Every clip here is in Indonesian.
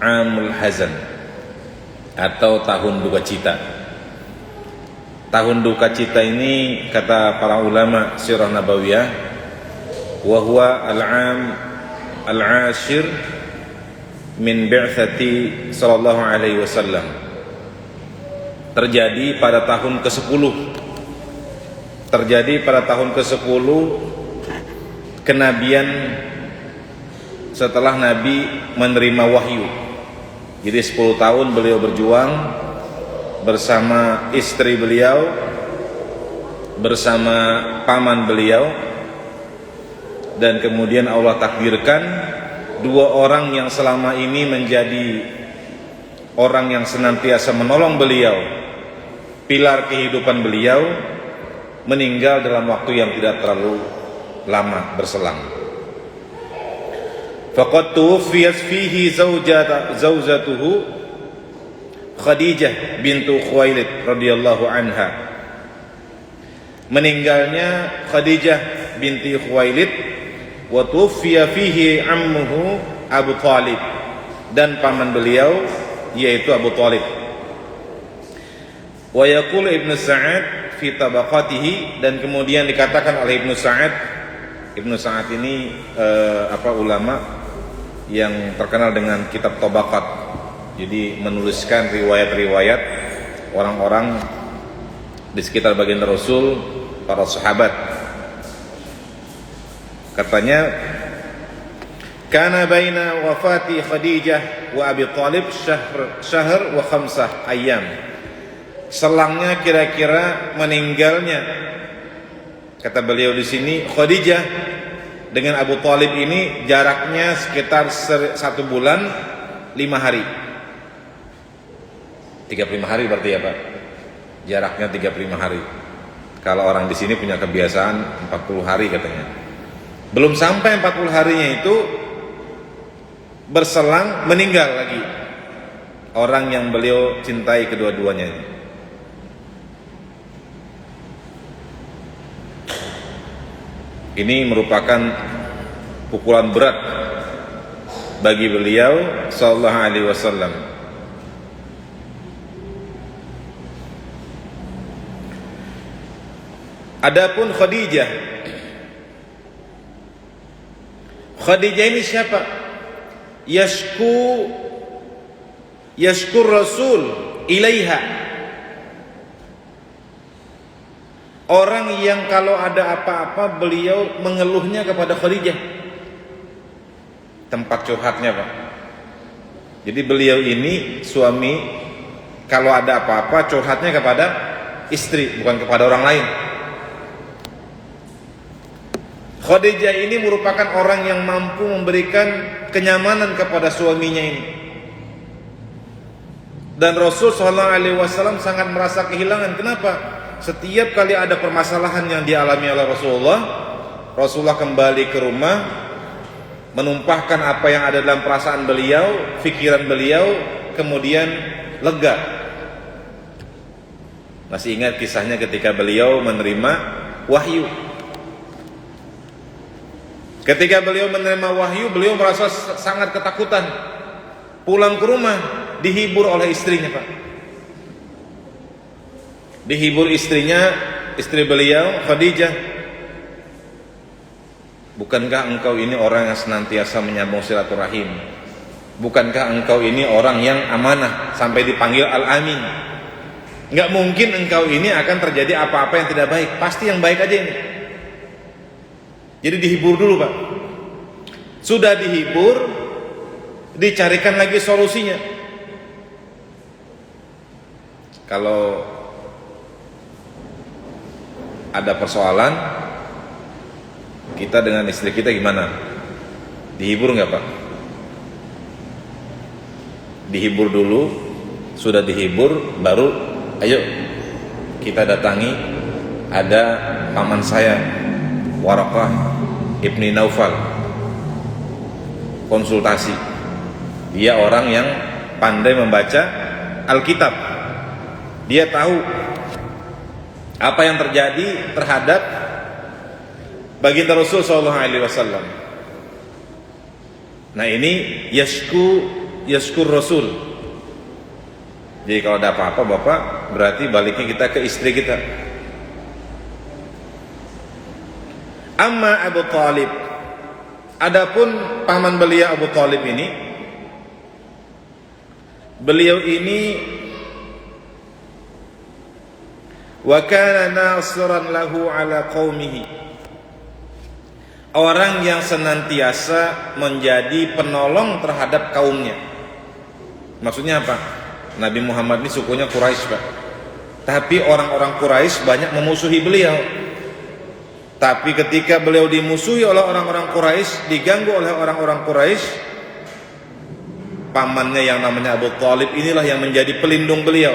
Amul Hazan atau tahun duka cita. Tahun duka cita ini kata para ulama sirah nabawiyah, wa huwa al-'am al-'ashir min bi'tsati sallallahu alaihi wasallam. Terjadi pada tahun ke-10. Terjadi pada tahun ke-10 kenabian setelah Nabi menerima wahyu. Jadi 10 tahun beliau berjuang bersama istri beliau, bersama paman beliau, dan kemudian Allah takdirkan dua orang yang selama ini menjadi orang yang senantiasa menolong beliau, pilar kehidupan beliau, meninggal dalam waktu yang tidak terlalu lama berselang. Faqad tuwfiyat fihi zaujatuhu Khadijah bintu Khuwailid radhiyallahu anha. Meninggalnya Khadijah binti Khuwailid, wa tuwfiya fihi ammuhu Abu Thalib, dan paman beliau yaitu Abu Thalib. Wa yaqul Ibnu Sa'ad fi tabaqatihi, dan kemudian dikatakan oleh Ibnu Sa'ad. Ibnu Sa'ad ini ulama yang terkenal dengan kitab Tabaqat. Jadi menuliskan riwayat-riwayat orang-orang di sekitar baginda Rasul, para sahabat. Katanya, kana baina wafati Khadijah wa Abi Thalib syahr wa 5 ayyam. Selangnya kira-kira meninggalnya, kata beliau di sini, Khadijah dengan Abu Thalib ini jaraknya sekitar 1 bulan 5 hari. 35 hari berarti ya Pak? Jaraknya 35 hari. Kalau orang di sini punya kebiasaan 40 hari katanya. Belum sampai 40 harinya itu berselang meninggal lagi orang yang beliau cintai kedua-duanya ini. Ini merupakan pukulan berat bagi beliau sallallahu alaihi wasallam. Adapun Khadijah ini siapa? Yashkur Rasul ilaiha. Orang yang kalau ada apa-apa beliau mengeluhnya kepada Khadijah. Tempat curhatnya Pak. Jadi beliau ini suami, kalau ada apa-apa curhatnya kepada istri, bukan kepada orang lain. Khadijah ini merupakan orang yang mampu memberikan kenyamanan kepada suaminya ini. Dan Rasul SAW sangat merasa kehilangan. Kenapa? Setiap kali ada permasalahan yang dialami oleh Rasulullah kembali ke rumah, menumpahkan apa yang ada dalam perasaan beliau, pikiran beliau, kemudian lega. Masih ingat kisahnya ketika beliau menerima wahyu. Ketika beliau menerima wahyu, beliau merasa sangat ketakutan. Pulang ke rumah, dihibur oleh istrinya Pak. Dihibur istrinya, istri beliau Khadijah. Bukankah engkau ini orang yang senantiasa menyambung silaturahim? Bukankah engkau ini orang yang amanah sampai dipanggil Al-Amin? Enggak mungkin engkau ini akan terjadi apa-apa yang tidak baik. Pasti yang baik aja ini. Jadi dihibur dulu Pak. Sudah dihibur, dicarikan lagi solusinya. Kalau ada persoalan, kita dengan istri kita gimana? Dihibur nggak Pak? Dihibur dulu, sudah dihibur, baru ayo kita datangi, ada paman saya Waraqah ibni Naufal, konsultasi. Dia orang yang pandai membaca Alkitab. Dia tahu apa yang terjadi terhadap baginda Rasul sallallahu alaihi wasallam. Nah ini yashku yaskur Rasul. Jadi kalau ada apa-apa Bapak, berarti baliknya kita ke istri kita. Amma Abu Thalib, adapun paman beliau Abu Thalib ini, beliau ini wa kana nasiran lahu ala qaumihi, orang yang senantiasa menjadi penolong terhadap kaumnya. Maksudnya apa? Nabi Muhammad ini sukunya Quraisy, Pak. Tapi orang-orang Quraisy banyak memusuhi beliau. Tapi ketika beliau dimusuhi oleh orang-orang Quraisy, diganggu oleh orang-orang Quraisy, pamannya yang namanya Abu Thalib inilah yang menjadi pelindung beliau.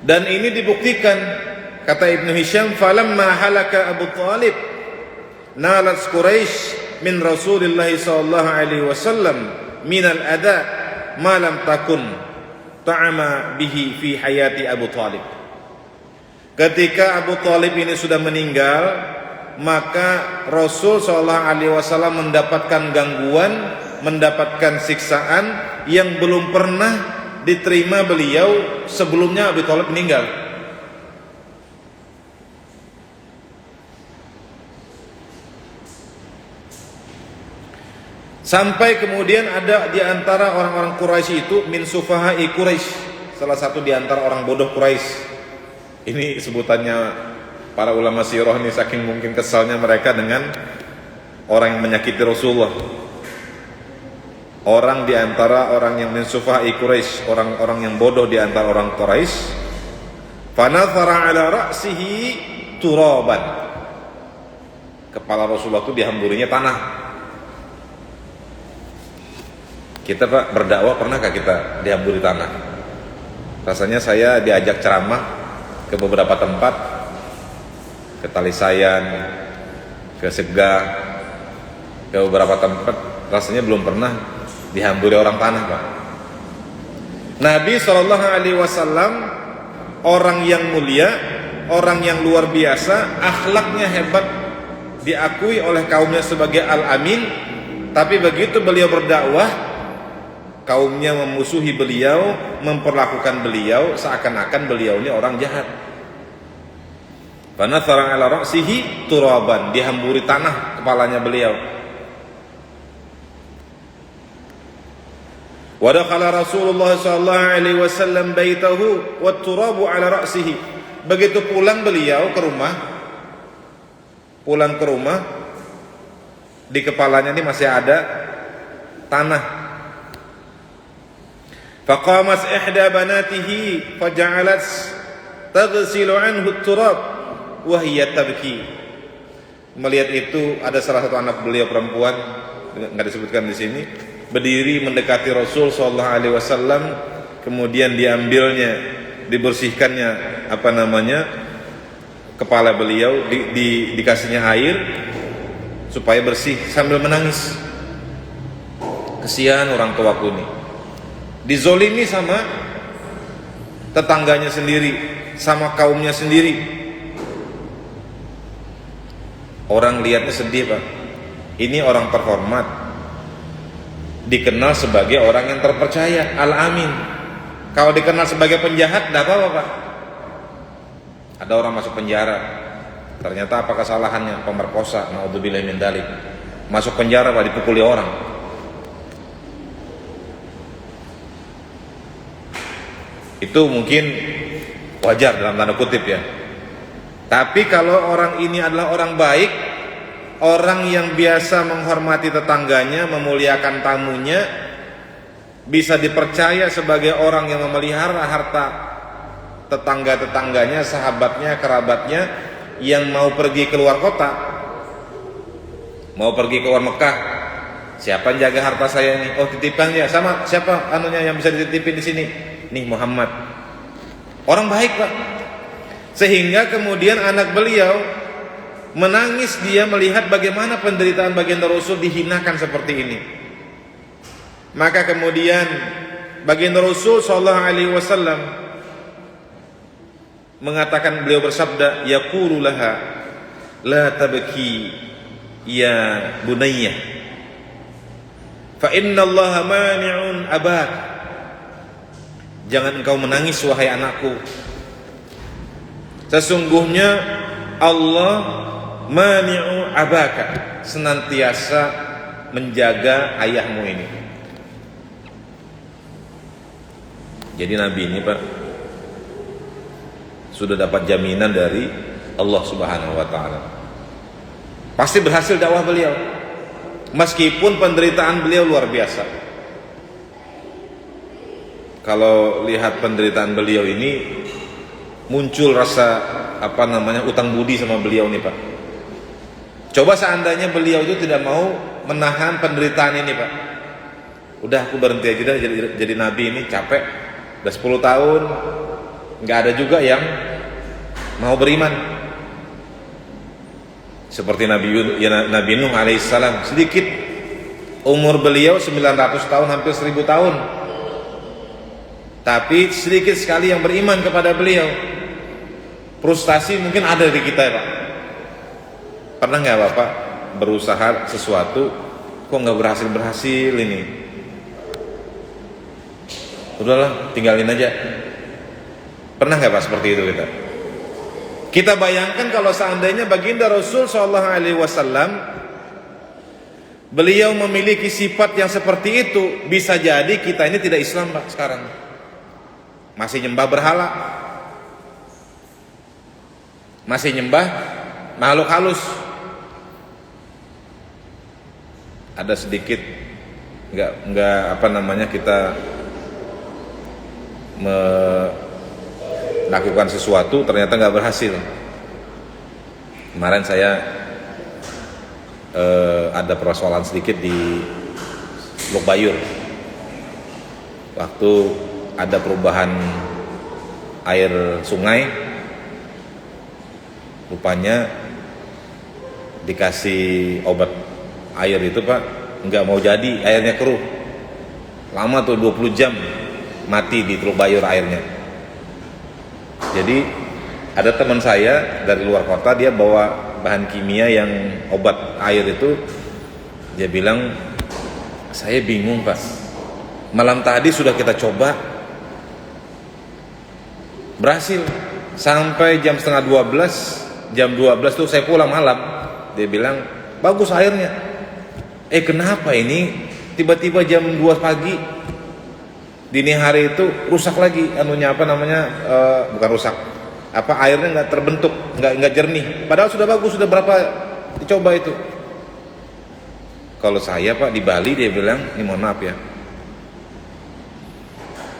Dan ini dibuktikan, kata Ibnu Hisham, falamma halaka Abu Thalib nalat Quraisy min Rasulillah sallallahu alaihi wasallam min al-adha ma lam takun ta'ama bihi fi hayati Abu Thalib. Ketika Abu Thalib ini sudah meninggal, maka Rasul sallallahu alaihi wasallam mendapatkan gangguan, mendapatkan siksaan yang belum pernah diterima beliau sebelumnya Abu Thalib meninggal. Sampai kemudian ada di antara orang-orang Quraisy itu min sufahai Quraisy, salah satu di antara orang bodoh Quraisy. Ini sebutannya para ulama sirah ini, saking mungkin kesalnya mereka dengan orang yang menyakiti Rasulullah. Orang di antara orang yang min sufahai Quraisy, orang-orang yang bodoh di antara orang Quraisy, fanathara ala ra'sihi turaban. Kepala Rasulullah itu dihamburinya tanah. Kita Pak berdakwah, pernahkah kita dihamburi tanah? Rasanya saya diajak ceramah ke beberapa tempat, ke Talisayan, ke Segah, ke beberapa tempat, rasanya belum pernah dihamburi orang tanah, Pak. Nabi SAW orang yang mulia, orang yang luar biasa, akhlaknya hebat, diakui oleh kaumnya sebagai Al-Amin. Tapi begitu beliau berdakwah, kaumnya memusuhi beliau, memperlakukan beliau seakan-akan beliau ini orang jahat. Fanathara ala ra'sihi turaban, dihamburi tanah kepalanya beliau. Wa dakhala Rasulullah sallallahu alaihi wasallam baitahu wat turabu ala ra'sihi. Begitu pulang beliau ke rumah, di kepalanya ini masih ada tanah. Faqamat ihda banatihi faja'alat taghsilu anhu at-turab wa hiya tabki. Melihat itu, ada salah satu anak beliau perempuan, enggak disebutkan di sini, berdiri mendekati Rasul sallallahu alaihi wasallam, kemudian diambilnya, dibersihkannya kepala beliau, dikasihnya air supaya bersih sambil menangis. Kesian orang tuaku ini, dizolimi sama tetangganya sendiri, sama kaumnya sendiri. Orang lihatnya sedih, Pak. Ini orang terhormat, dikenal sebagai orang yang terpercaya, Al-Amin. Kalau dikenal sebagai penjahat, tidak apa-apa, Pak. Ada orang masuk penjara, ternyata apa kesalahannya? Pemerkosa, naudzubillahi min dzalik. Masuk penjara, Pak, dipukuli orang. Itu mungkin wajar dalam tanda kutip ya. Tapi kalau orang ini adalah orang baik, orang yang biasa menghormati tetangganya, memuliakan tamunya, bisa dipercaya sebagai orang yang memelihara harta tetangga-tetangganya, sahabatnya, kerabatnya, yang mau pergi keluar kota, mau pergi keluar Mekah, siapa yang jaga harta saya ini? Oh, titipan ya, sama siapa anunya yang bisa dititipin di sini? Nih Muhammad. Orang baik, Pak. Sehingga kemudian anak beliau menangis, dia melihat bagaimana penderitaan baginda Rasul dihinakan seperti ini. Maka kemudian baginda Rasul sallallahu alaihi wasallam mengatakan, beliau bersabda, yaqulu laha la tabki ya bunayya, fa innallaha mani'un abak. Jangan engkau menangis wahai anakku. Sesungguhnya Allah mani'u abaka, senantiasa menjaga ayahmu ini. Jadi Nabi ini Pak sudah dapat jaminan dari Allah Subhanahu wa taala. Pasti berhasil dakwah beliau. Meskipun penderitaan beliau luar biasa. Kalau lihat penderitaan beliau ini muncul rasa utang budi sama beliau nih Pak. Coba seandainya beliau itu tidak mau menahan penderitaan ini Pak. Udah aku berhenti aja jadi nabi ini, capek. Udah 10 tahun nggak ada juga yang mau beriman. Seperti Nabi Nuh alaihissalam, sedikit umur beliau 900 tahun, hampir 1000 tahun. Tapi sedikit sekali yang beriman kepada beliau. Frustasi mungkin ada di kita Pak. Pernah nggak Bapak berusaha sesuatu kok nggak berhasil ini? Udahlah, tinggalin aja. Pernah nggak Pak seperti itu kita? Kita bayangkan kalau seandainya baginda Rasul Shallallahu Alaihi Wasallam beliau memiliki sifat yang seperti itu, bisa jadi kita ini tidak Islam Pak sekarang. Masih nyembah berhala, masih nyembah makhluk halus. Ada sedikit nggak kita melakukan sesuatu ternyata nggak berhasil. Kemarin saya ada persoalan sedikit di Teluk Bayur. Waktu ada perubahan air sungai, rupanya dikasih obat air itu Pak, nggak mau jadi, airnya keruh. Lama tuh 20 jam mati di Teluk Bayur airnya. Jadi ada teman saya dari luar kota, dia bawa bahan kimia yang obat air itu. Dia bilang, saya bingung Pak, malam tadi sudah kita coba, berhasil sampai jam setengah 12, jam 12 tuh saya pulang malam. Dia bilang bagus airnya. Kenapa ini tiba-tiba jam 2 pagi dini hari itu rusak lagi bukan rusak, airnya nggak terbentuk, nggak jernih, padahal sudah bagus, sudah berapa dicoba itu. Kalau saya Pak di Bali, dia bilang, ini mohon maaf ya,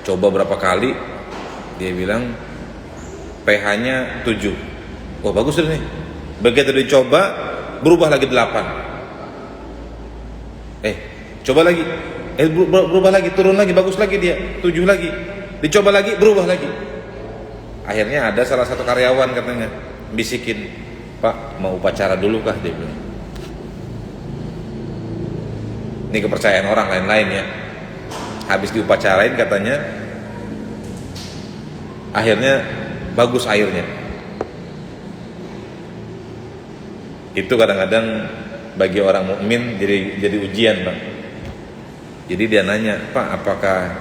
coba berapa kali, dia bilang pH-nya 7. Oh bagus nih. Begitu dicoba berubah lagi 8. Coba lagi, berubah lagi, turun lagi, bagus lagi dia, 7 lagi. Dicoba lagi, berubah lagi. Akhirnya ada salah satu karyawan katanya bisikin, Pak mau upacara dulu kah, dia bilang. Ini kepercayaan orang lain-lain ya. Habis diupacarain katanya, akhirnya bagus airnya. Itu kadang-kadang bagi orang mukmin jadi ujian Pak. Jadi dia nanya, Pak apakah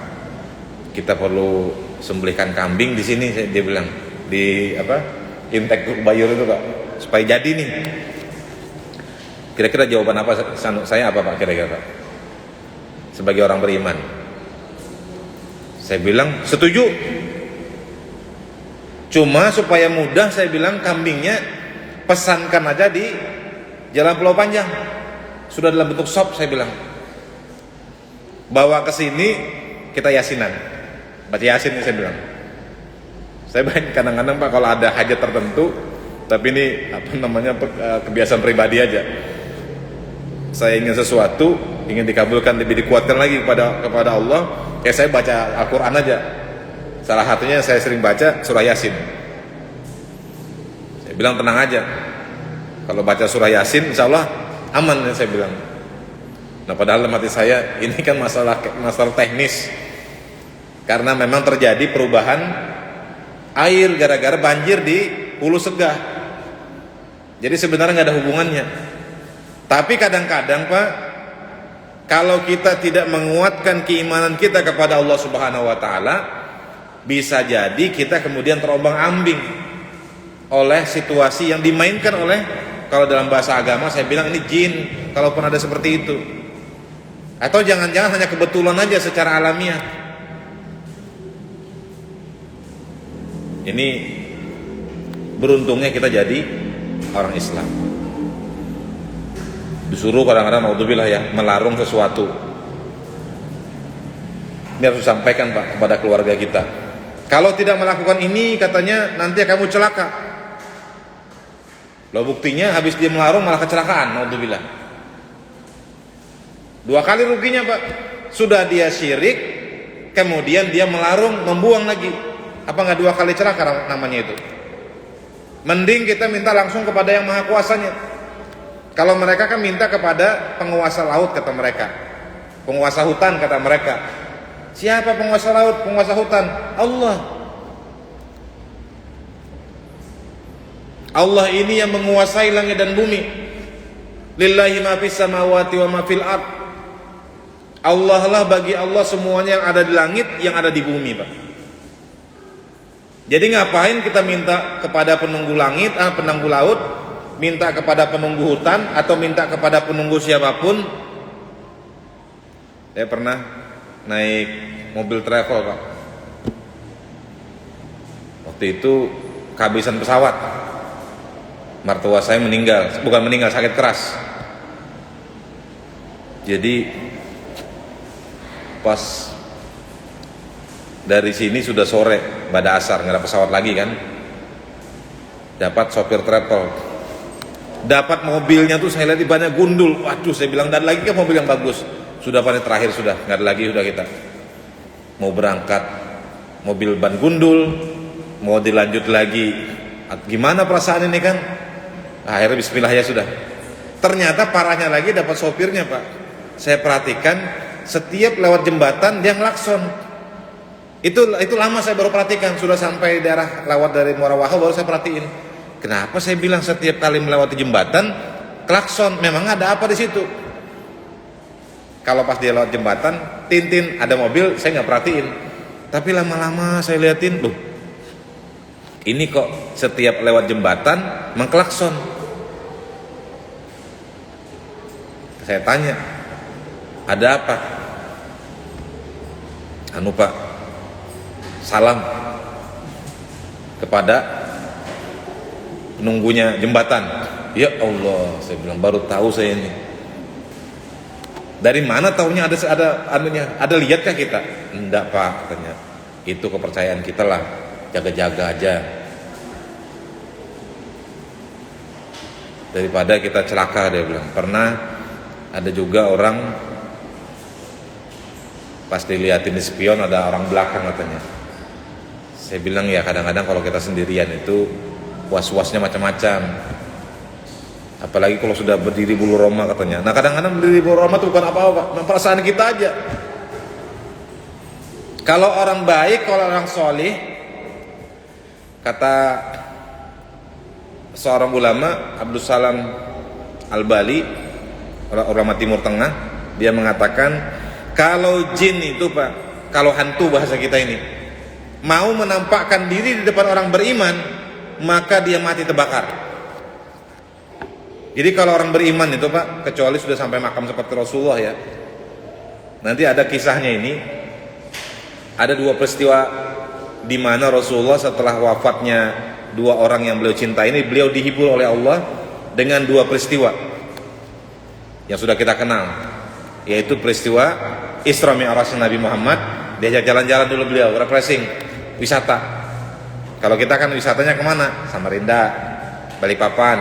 kita perlu sembelihkan kambing di sini? Dia bilang di Intek Teluk Bayur itu Pak, supaya jadi nih. Kira-kira jawaban apa saya apa Pak kira-kira Pak? Sebagai orang beriman, saya bilang setuju. Cuma supaya mudah, saya bilang kambingnya pesankan aja di Jalan Pulau Panjang, sudah dalam bentuk sop, saya bilang. Bawa ke sini kita yasinan, baca yasin, saya bilang. Saya kadang-kadang Pak kalau ada hajat tertentu, tapi ini kebiasaan pribadi aja. Saya ingin sesuatu, ingin dikabulkan, lebih dikuatkan lagi kepada Allah, ya saya baca Al-Quran aja. Salah satunya saya sering baca surah Yasin. Saya bilang tenang aja, kalau baca surah Yasin insya Allah aman, saya bilang. Nah padahal dalam hati saya ini kan masalah teknis, karena memang terjadi perubahan air gara-gara banjir di Hulu Segah. Jadi sebenarnya nggak ada hubungannya. Tapi kadang-kadang Pak, kalau kita tidak menguatkan keimanan kita kepada Allah Subhanahu wa taala, bisa jadi kita kemudian terombang-ambing oleh situasi yang dimainkan oleh, kalau dalam bahasa agama saya bilang ini jin, kalaupun ada seperti itu. Atau jangan-jangan hanya kebetulan aja secara alamiah. Ini beruntungnya kita jadi orang Islam. Disuruh kadang-kadang naudzubillah ya, melarung sesuatu. Ini harus disampaikan Pak kepada keluarga kita. Kalau tidak melakukan ini katanya nanti kamu celaka. Loh, buktinya habis dia melarung malah kecelakaan, naudzubillah. 2 kali ruginya Pak. Sudah dia syirik, kemudian dia melarung, membuang lagi. Apa nggak 2 kali celaka namanya itu? Mending kita minta langsung kepada yang maha kuasanya. Kalau mereka kan minta kepada penguasa laut kata mereka, penguasa hutan kata mereka. Siapa penguasa laut, penguasa hutan? Allah. Allah ini yang menguasai langit dan bumi. Lillahi ma fis samawati wa ma fil ard. Allah lah, bagi Allah semuanya yang ada di langit, yang ada di bumi, Pak. Jadi ngapain kita minta kepada penunggu langit, penunggu laut, minta kepada penunggu hutan, atau minta kepada penunggu siapapun? Saya pernah naik mobil travel Pak. Waktu itu kehabisan pesawat. Mertua saya meninggal, bukan meninggal, sakit keras. Jadi pas dari sini sudah sore, pada asar, nggak ada pesawat lagi kan. Dapat sopir travel, dapat mobilnya tuh saya lihat banyak gundul. Waduh, saya bilang dan lagi kan mobil yang bagus. Sudah pada terakhir sudah, nggak ada lagi, sudah kita mau berangkat, mobil ban gundul, mau dilanjut lagi. Gimana perasaan ini kan? Akhirnya bismillah ya sudah. Ternyata parahnya lagi dapat sopirnya Pak. Saya perhatikan setiap lewat jembatan dia ngelakson. Itu lama saya baru perhatikan. Sudah sampai daerah lewat dari Muara Wahab baru saya perhatiin. Kenapa saya bilang setiap kali melewati jembatan klakson? Memang ada apa di situ? Kalau pas dia lewat jembatan, tintin ada mobil, saya nggak perhatiin. Tapi lama-lama saya liatin, loh, ini kok setiap lewat jembatan mengklakson. Saya tanya, ada apa? Anu Pak, salam kepada penunggunya jembatan. Ya Allah, saya bilang baru tahu saya ini. Dari mana taunya ada anunya? Ada lihatkah kita? Enggak Pak, katanya. Itu kepercayaan kita lah. Jaga-jaga aja. Daripada kita celaka, dia bilang. Pernah ada juga orang pas dilihatin di spion ada orang belakang katanya. Saya bilang ya kadang-kadang kalau kita sendirian itu was-wasnya macam-macam. Apalagi kalau sudah berdiri bulu roma katanya. Nah kadang-kadang berdiri bulu roma itu bukan apa-apa, perasaan kita aja. Kalau orang baik, kalau orang solih, kata seorang ulama Abdus Salam Al-Bali, ulama Timur Tengah, dia mengatakan kalau jin itu Pak, kalau hantu bahasa kita ini, mau menampakkan diri di depan orang beriman, maka dia mati terbakar. Jadi kalau orang beriman itu Pak, kecuali sudah sampai makam seperti Rasulullah ya. Nanti ada kisahnya ini. Ada 2 peristiwa di mana Rasulullah setelah wafatnya 2 orang yang beliau cintai ini, beliau dihibur oleh Allah dengan 2 peristiwa yang sudah kita kenal, yaitu peristiwa Isra Mi'raj Nabi Muhammad. Diajak jalan-jalan dulu beliau, refreshing, wisata. Kalau kita kan wisatanya kemana? Samarinda, Balikpapan,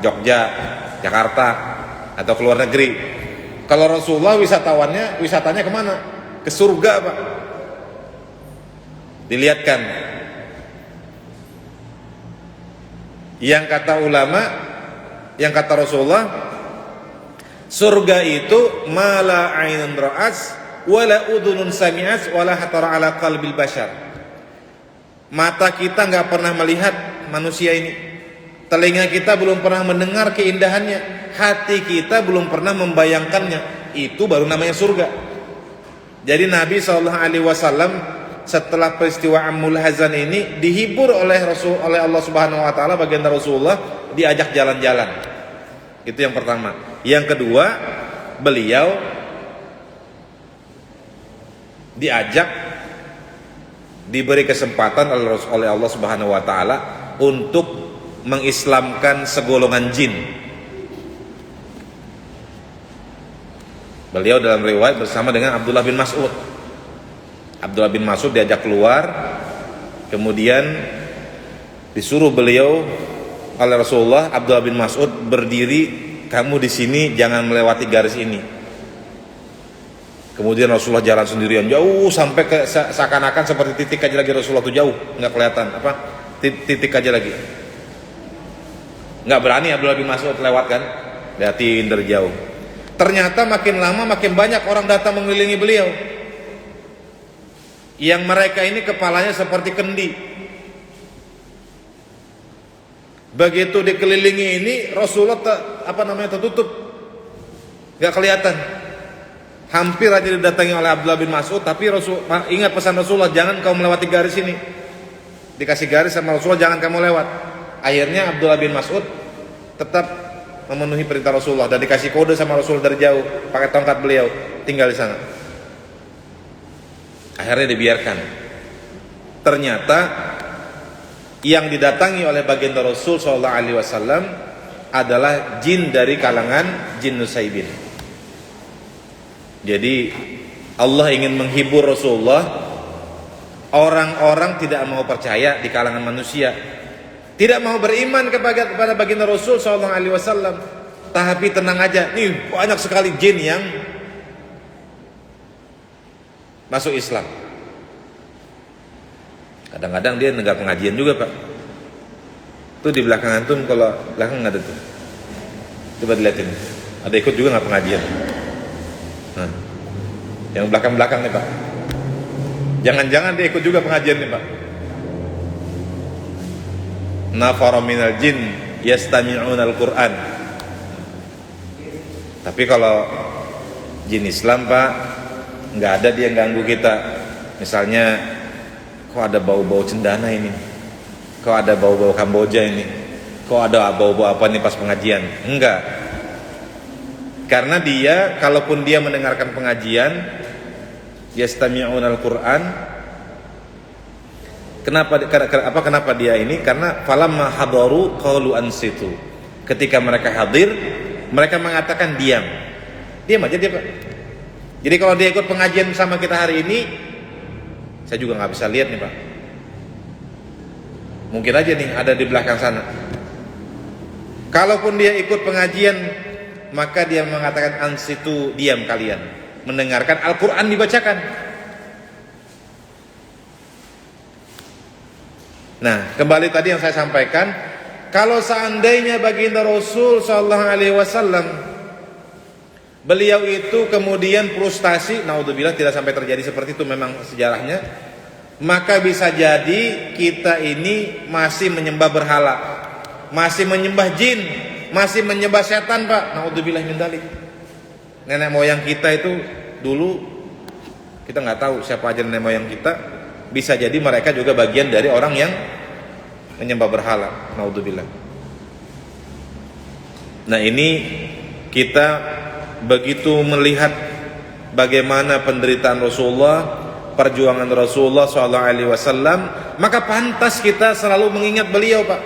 Jogja, Jakarta, atau ke luar negeri. Kalau Rasulullah wisatanya kemana? Ke surga Pak. Dilihatkan. Yang kata ulama, yang kata Rasulullah, surga itu mala ainun ra'as wala udhunun sami'as wala hatara ala qalbil bashar. Mata kita nggak pernah melihat manusia ini, telinga kita belum pernah mendengar keindahannya, hati kita belum pernah membayangkannya. Itu baru namanya surga. Jadi Nabi SAW setelah peristiwa Ammul Hazan ini dihibur oleh Allah Subhanahu Wa Taala, baginda Rasulullah diajak jalan-jalan. Itu yang pertama. Yang kedua, beliau diajak, diberi kesempatan oleh Allah Subhanahu Wa Taala untuk mengislamkan segolongan jin. Beliau dalam riwayat bersama dengan Abdullah bin Mas'ud. Abdullah bin Mas'ud diajak keluar, kemudian disuruh beliau oleh Rasulullah, Abdullah bin Mas'ud berdiri, kamu di sini jangan melewati garis ini. Kemudian Rasulullah jalan sendirian jauh sampai ke seakan-akan seperti titik aja lagi. Rasulullah tuh jauh, nggak kelihatan apa titik aja lagi. Nggak berani Abdullah bin Mas'ud lewat kan, liatin dari jauh. Ternyata makin lama makin banyak orang datang mengelilingi beliau, yang mereka ini kepalanya seperti kendi. Begitu dikelilingi ini, Rasulullah tertutup, nggak kelihatan. Hampir aja didatangi oleh Abdullah bin Mas'ud, tapi ingat pesan Rasulullah, jangan kau melewati garis ini. Dikasih garis sama Rasulullah, jangan kamu lewat. Akhirnya Abdullah bin Mas'ud tetap memenuhi perintah Rasulullah dan dikasih kode sama Rasulullah dari jauh pakai tongkat beliau, tinggal di sana. Akhirnya dibiarkan. Ternyata yang didatangi oleh baginda Rasul SAW adalah jin dari kalangan jin Nusaybin. Jadi Allah ingin menghibur Rasulullah. Orang-orang tidak mau percaya di kalangan manusia, tidak mau beriman kepada baginda Rasul SAW. Tapi tenang aja, nih banyak sekali jin yang masuk Islam. Kadang-kadang dia negak pengajian juga, Pak. Tuh di belakang antum, kalau belakang ada tuh, coba dilihatin, ada ikut juga nggak pengajian? Nah, yang belakang-belakang nih, Pak, jangan-jangan dia ikut juga pengajian nih, Pak. Nafara minal jin yastami'una al-Qur'an. Tapi kalau jin Islam, Pak, nggak ada dia ganggu kita. Misalnya, kok ada bau-bau cendana ini, kok ada bau-bau Kamboja ini, kok ada bau-bau apa nih pas pengajian? Enggak. Karena dia, kalaupun dia mendengarkan pengajian yastami'una al-Qur'an, kenapa dia ini? Karena falamma hadaru qalu ansitu. Ketika mereka hadir, mereka mengatakan diam aja dia, Pak. Jadi kalau dia ikut pengajian sama kita hari ini, saya juga nggak bisa lihat nih, Pak. Mungkin aja nih ada di belakang sana. Kalaupun dia ikut pengajian, maka dia mengatakan ansitu, diam kalian, mendengarkan Al-Quran dibacakan. Nah, kembali tadi yang saya sampaikan, kalau seandainya baginda Rasul SAW beliau itu kemudian frustasi, naudzubillah, tidak sampai terjadi seperti itu memang sejarahnya, maka bisa jadi kita ini masih menyembah berhala, masih menyembah jin, masih menyembah setan, Pak. Naudzubillah min dzalik. Nenek moyang kita itu dulu, kita nggak tahu siapa aja nenek moyang kita, bisa jadi mereka juga bagian dari orang yang menyembah berhala. Naudzubillah. Nah, ini kita begitu melihat bagaimana penderitaan Rasulullah, perjuangan Rasulullah SAW, maka pantas kita selalu mengingat beliau, Pak.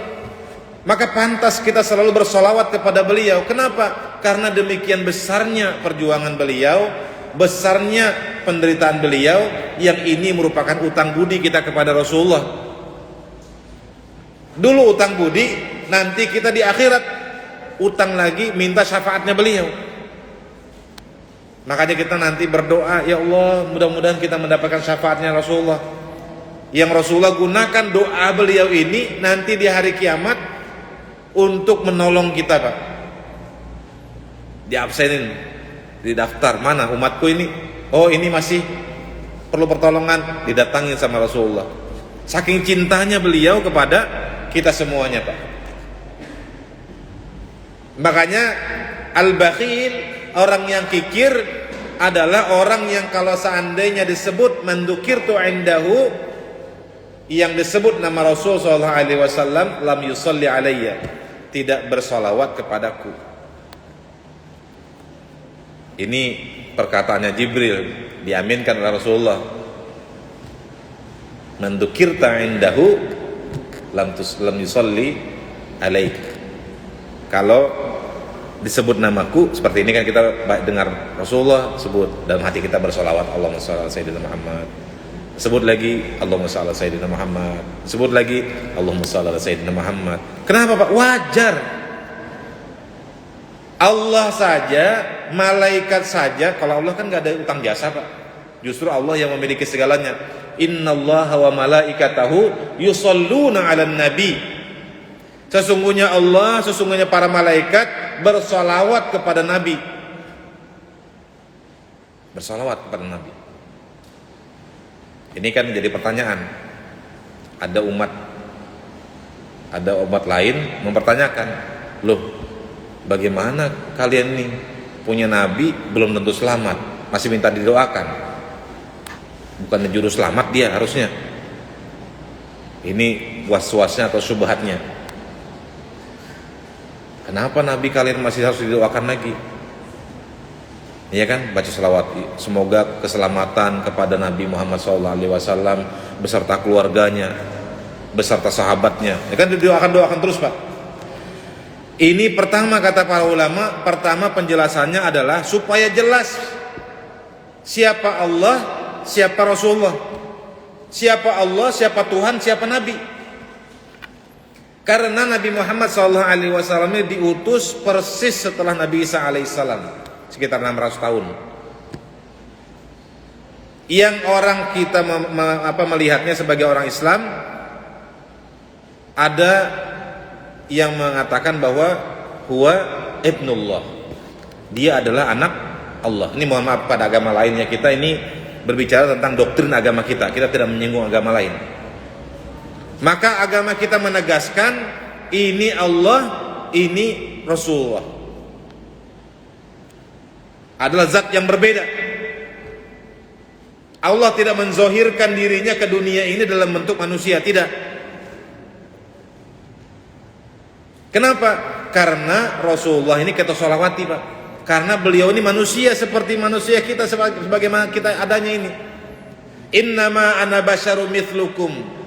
Maka pantas kita selalu bersolawat kepada beliau. Kenapa? Karena demikian besarnya perjuangan beliau, besarnya penderitaan beliau, yang ini merupakan utang budi kita kepada Rasulullah. Dulu utang budi, nanti kita di akhirat utang lagi minta syafaatnya beliau. Makanya kita nanti berdoa, ya Allah, mudah-mudahan kita mendapatkan syafaatnya Rasulullah. Yang Rasulullah gunakan doa beliau ini nanti di hari kiamat untuk menolong kita, Pak. Diabsenin di daftar, mana umatku ini? Oh, ini masih perlu pertolongan, didatangin sama Rasulullah. Saking cintanya beliau kepada kita semuanya, Pak. Makanya al-bakhil, orang yang kikir, adalah orang yang kalau seandainya disebut mendukirtu indahu, yang disebut nama Rasul sallallahu alaihi wasallam, lam yusalli alayya, tidak bersolawat kepadaku. Ini perkataannya Jibril, diaminkan oleh Rasulullah. Mendukirta indahu lam yusalli alaik. Kalau disebut namaku seperti ini kan kita dengar Rasulullah sebut, dalam hati kita bersolawat, Allahumma shalli ala sayyidina Muhammad. Sebut lagi Allahumma shalli ala sayyidina Muhammad. Sebut lagi Allahumma shalli ala sayyidina Muhammad. Kenapa Pak? Wajar. Allah saja, malaikat saja, kalau Allah kan gak ada utang jasa Pak. Justru Allah yang memiliki segalanya. Innallaha wa malaikatahu yusholluna 'alan nabi. Sesungguhnya Allah, sesungguhnya para malaikat bersolawat kepada Nabi. Bersolawat kepada Nabi. Ini kan jadi pertanyaan. Ada umat lain mempertanyakan, loh, bagaimana kalian nih punya Nabi belum tentu selamat, masih minta didoakan? Bukan juru selamat dia harusnya. Ini was-wasnya atau syubhatnya. Kenapa Nabi kalian masih harus didoakan lagi? Iya kan, baca selawat. Semoga keselamatan kepada Nabi Muhammad SAW beserta keluarganya, beserta sahabatnya. Ya kan didoakan terus Pak. Ini pertama kata para ulama, pertama penjelasannya adalah supaya jelas siapa Allah, siapa Rasulullah, siapa Allah, siapa Tuhan, siapa Nabi. Karena Nabi Muhammad SAW ini diutus persis setelah Nabi Isa alaihissalam, sekitar 600 tahun. Yang orang kita melihatnya sebagai orang Islam, ada yang mengatakan bahwa huwa ibnullah, dia adalah anak Allah. Ini mohon maaf, pada agama lainnya kita ini berbicara tentang doktrin agama kita tidak menyinggung agama lain. Maka agama kita menegaskan ini Allah, ini Rasulullah, adalah zat yang berbeda. Allah tidak menzohirkan dirinya ke dunia ini dalam bentuk manusia, tidak. Kenapa? Karena Rasulullah ini kita sholawati Pak. Karena beliau ini manusia seperti manusia kita, sebagaimana kita adanya ini. Innama ana basyarum mithlukum.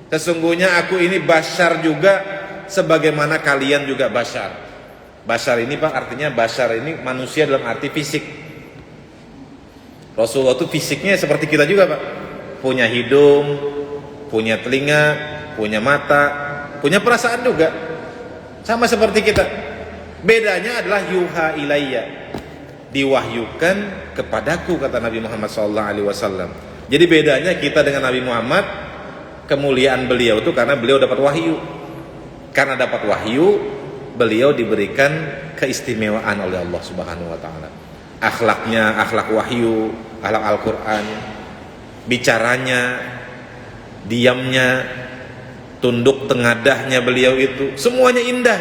Sesungguhnya aku ini basyar juga sebagaimana kalian juga basyar. Basyar ini Pak artinya basyar ini manusia dalam arti fisik. Rasulullah itu fisiknya seperti kita juga Pak. Punya hidung, punya telinga, punya mata, punya perasaan juga. Sama seperti kita. Bedanya adalah yuha ilayya, diwahyukan kepadaku, kata Nabi Muhammad SAW. Jadi bedanya kita dengan Nabi Muhammad, kemuliaan beliau itu karena beliau dapat wahyu. Karena dapat wahyu, beliau diberikan keistimewaan oleh Allah Subhanahu wa taala. Akhlaknya, akhlak wahyu, akhlak Al-Qur'an, bicaranya, diamnya, tunduk tengadahnya beliau itu semuanya indah.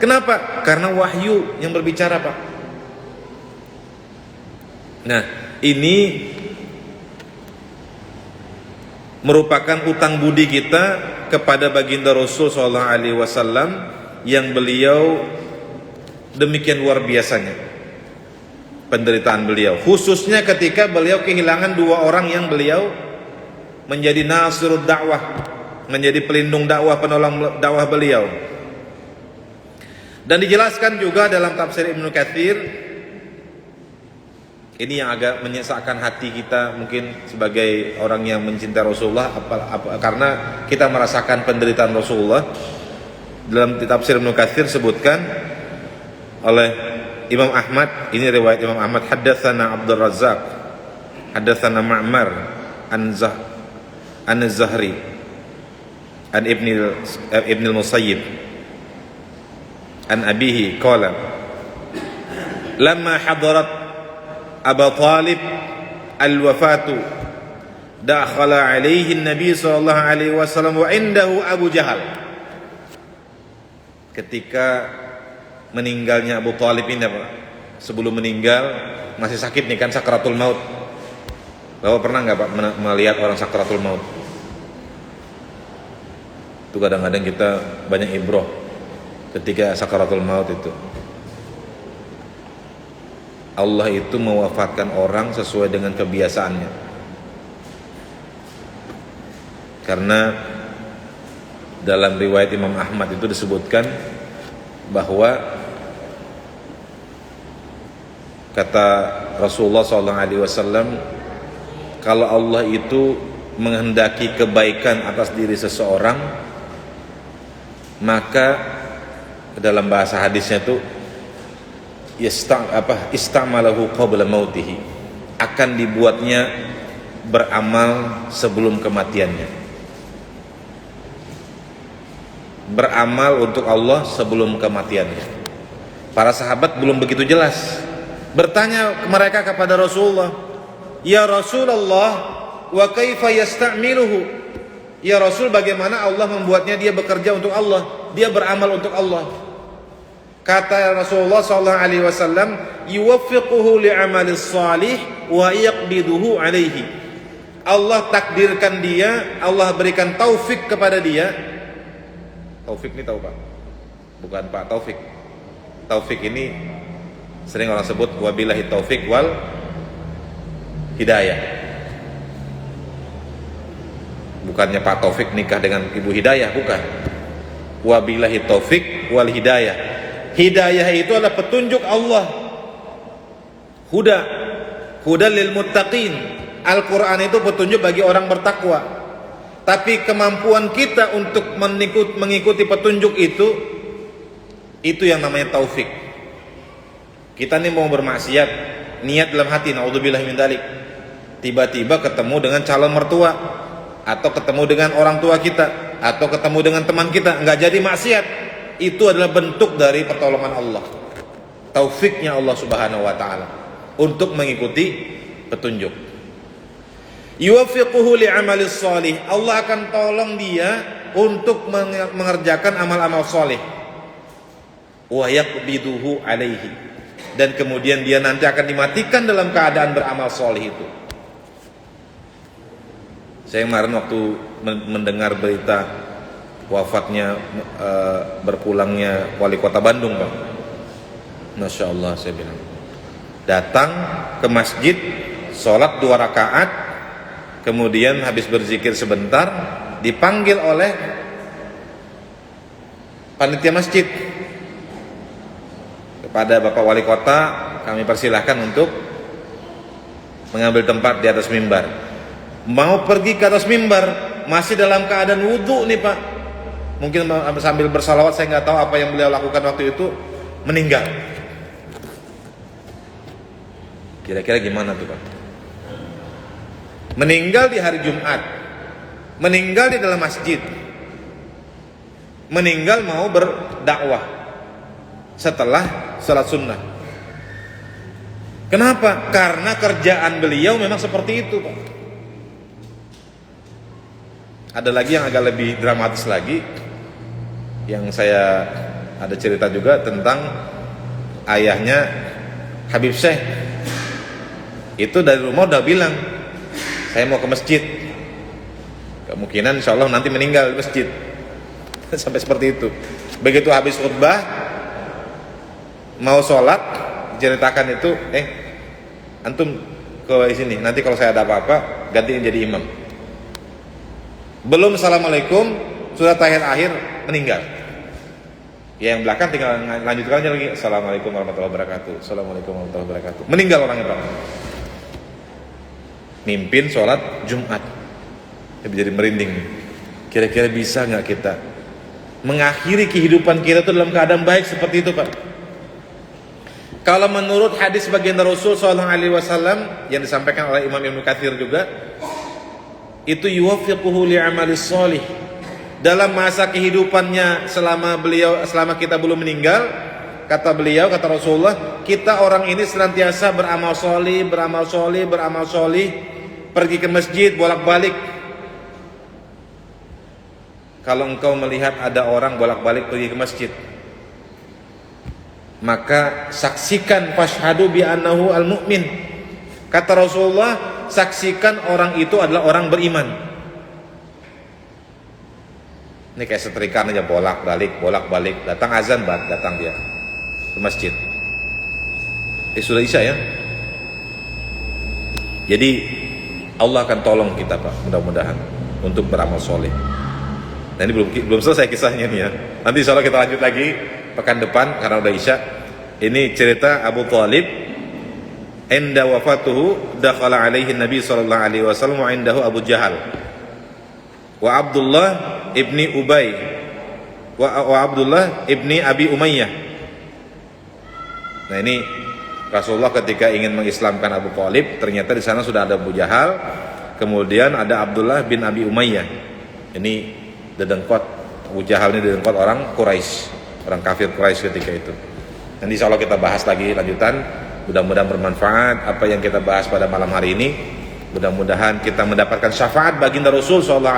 Kenapa? Karena wahyu yang berbicara, Pak. Nah, ini merupakan utang budi kita kepada baginda Rasul sallallahu alaihi wasallam yang beliau demikian luar biasanya penderitaan beliau, khususnya ketika beliau kehilangan dua orang yang beliau menjadi nasirud dakwah, menjadi pelindung dakwah, penolong dakwah beliau. Dan dijelaskan juga dalam tafsir Ibnu Katsir, ini yang agak menyesakkan hati kita mungkin sebagai orang yang mencintai Rasulullah, karena kita merasakan penderitaan Rasulullah. Dalam tafsir Ibnu Katsir sebutkan oleh Imam Ahmad, ini riwayat Imam Ahmad, haddatsana Abdul Razzaq, haddatsana Ma'mar an Zahri an Ibn al-Musayyib an abihi qala lamma hadarat Abu Talib al-wafatu dakhala alaihi an-nabi sallallahu alaihi wasallam wa indahu Abu Jahal. Ketika meninggalnya Abu Thalib ini Pak. Sebelum meninggal masih sakit nih kan, sakratul maut. Bapak pernah nggak Pak melihat orang sakratul maut? Itu kadang-kadang kita banyak ibroh ketika sakratul maut itu. Allah itu mewafatkan orang sesuai dengan kebiasaannya. Karena dalam riwayat Imam Ahmad itu disebutkan bahwa kata Rasulullah SAW, kalau Allah itu menghendaki kebaikan atas diri seseorang, maka dalam bahasa hadisnya itu istamalahu qabla mautihi, akan dibuatnya beramal sebelum kematiannya. Beramal untuk Allah sebelum kematiannya. Para sahabat belum begitu jelas. Bertanya mereka kepada Rasulullah, "Ya Rasulullah, wa kaifa yasta'miluhu?" Ya Rasul, bagaimana Allah membuatnya dia bekerja untuk Allah, dia beramal untuk Allah? Kata Rasulullah SAW, "Yuwaffiquhu li'amalis salih wa yaqbiduhu alaihi." Allah takdirkan dia, Allah berikan taufik kepada dia. Taufik ini tahu Pak? Bukan Pak Taufik. Taufik ini sering orang sebut wabillahi taufik wal hidayah. Bukannya Pak Taufik nikah dengan Ibu Hidayah, bukan. Wabillahi taufik wal hidayah. Hidayah itu adalah petunjuk Allah. Huda lil muttaqin. Al-Quran itu petunjuk bagi orang bertakwa. Tapi kemampuan kita untuk mengikuti petunjuk itu yang namanya taufik. Kita nih mau bermaksiat, niat dalam hati, naudzubillah min dzalik. Tiba-tiba ketemu dengan calon mertua, atau ketemu dengan orang tua kita, atau ketemu dengan teman kita, nggak jadi maksiat. Itu adalah bentuk dari pertolongan Allah, taufiknya Allah Subhanahu wa ta'ala untuk mengikuti petunjuk. Yuwaffiquhu li'amalis salih. Allah akan tolong dia untuk mengerjakan amal-amal saleh. Wa yaqbiduhu alaihi. Dan kemudian dia nanti akan dimatikan dalam keadaan beramal saleh itu. Saya kemarin waktu mendengar berita wafatnya, berpulangnya wali kota Bandung Pak, Masya Allah, saya bilang, datang ke masjid, sholat 2 rakaat, kemudian habis berzikir sebentar, dipanggil oleh panitia masjid, kepada Bapak Wali Kota, kami persilahkan untuk mengambil tempat di atas mimbar. Mau pergi ke atas mimbar, masih dalam keadaan wudhu nih Pak. Mungkin sambil bersalawat, saya nggak tahu apa yang beliau lakukan waktu itu, meninggal. Kira-kira gimana tuh Pak? Meninggal di hari Jumat, meninggal di dalam masjid, meninggal mau berdakwah setelah salat sunnah. Kenapa? Karena kerjaan beliau memang seperti itu Pak. Ada lagi yang agak lebih dramatis lagi, yang saya ada cerita juga tentang ayahnya Habib Syekh. Itu dari rumah udah bilang, saya mau ke masjid, kemungkinan insya Allah nanti meninggal di masjid. Sampai seperti itu. Begitu habis khutbah, mau sholat, ceritakan itu, antum ke sini, nanti kalau saya ada apa-apa gantiin jadi imam. Belum assalamualaikum, sudah tahiyat akhir, meninggal. Ya, yang belakang tinggal lanjutkan aja lagi, assalamualaikum warahmatullahi wabarakatuh, assalamualaikum warahmatullahi wabarakatuh. Meninggal orangnya Pak. Mimpin sholat Jumat. Jadi merinding. Kira-kira bisa nggak kita mengakhiri kehidupan kita itu dalam keadaan baik seperti itu Pak? Kalau menurut hadis baginda Rasul SAW yang disampaikan oleh Imam Ibnu Katsir juga, itu yuwaffiquhu li'amalis shalih. Dalam masa kehidupannya selama kita belum meninggal, kata beliau, kata Rasulullah, kita orang ini senantiasa beramal sholih, pergi ke masjid bolak-balik. Kalau engkau melihat ada orang bolak-balik pergi ke masjid, maka saksikan fashhadu bi annahu al-mu'min. Kata Rasulullah, saksikan orang itu adalah orang beriman. Ini kayak setrikaan aja, bolak-balik, datang azan datang dia ke masjid. Sudah isya ya. Jadi Allah akan tolong kita Pak, mudah-mudahan untuk beramal soleh. Nah ini belum selesai kisahnya nih ya. Nanti insya Allah kita lanjut lagi pekan depan karena udah isya. Ini cerita Abu Thalib. Inda wafatuhu dakhala alaihi Nabi sallallahu alaihi wasallam wa indahu Abu Jahal wa Abdullah ibni Ubay wa Abdullah ibni Abi Umayyah. Nah ini Rasulullah ketika ingin mengislamkan Abu Thalib, ternyata di sana sudah ada Abu Jahal, kemudian ada Abdullah bin Abi Umayyah. Ini dedengkot, Abu Jahal ini dedengkot orang Quraisy, orang kafir Quraisy ketika itu. Nanti insya Allah kita bahas lagi lanjutan. Mudah-mudahan bermanfaat apa yang kita bahas pada malam hari ini. Mudah-mudahan kita mendapatkan syafaat baginda Rasul SAW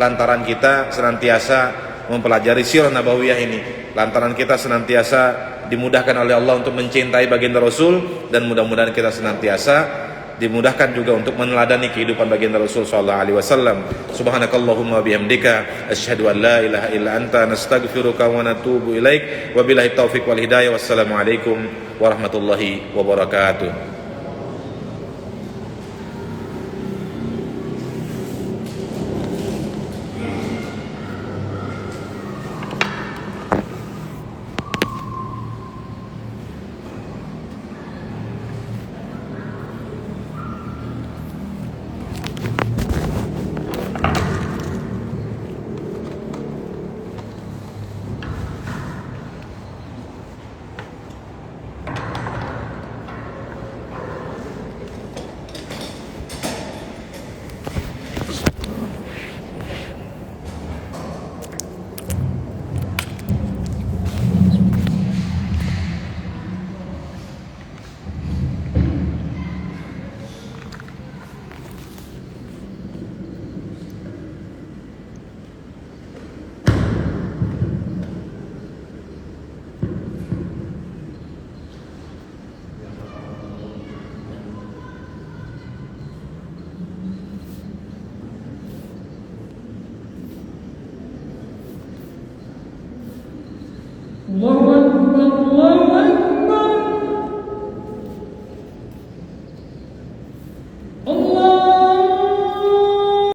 lantaran kita senantiasa mempelajari sirah nabawiyah ini, lantaran kita senantiasa dimudahkan oleh Allah untuk mencintai baginda Rasul, dan mudah-mudahan kita senantiasa dimudahkan juga untuk meneladani kehidupan baginda Rasul sallallahu alaihi wasallam. Subhanakallahumma bihamdika asyhadu an la ilaha illa anta nastaghfiruka wa natubu ilaik. Wabillahi taufik wal hidayah. Wassalamualaikum warahmatullahi wabarakatuh. Allah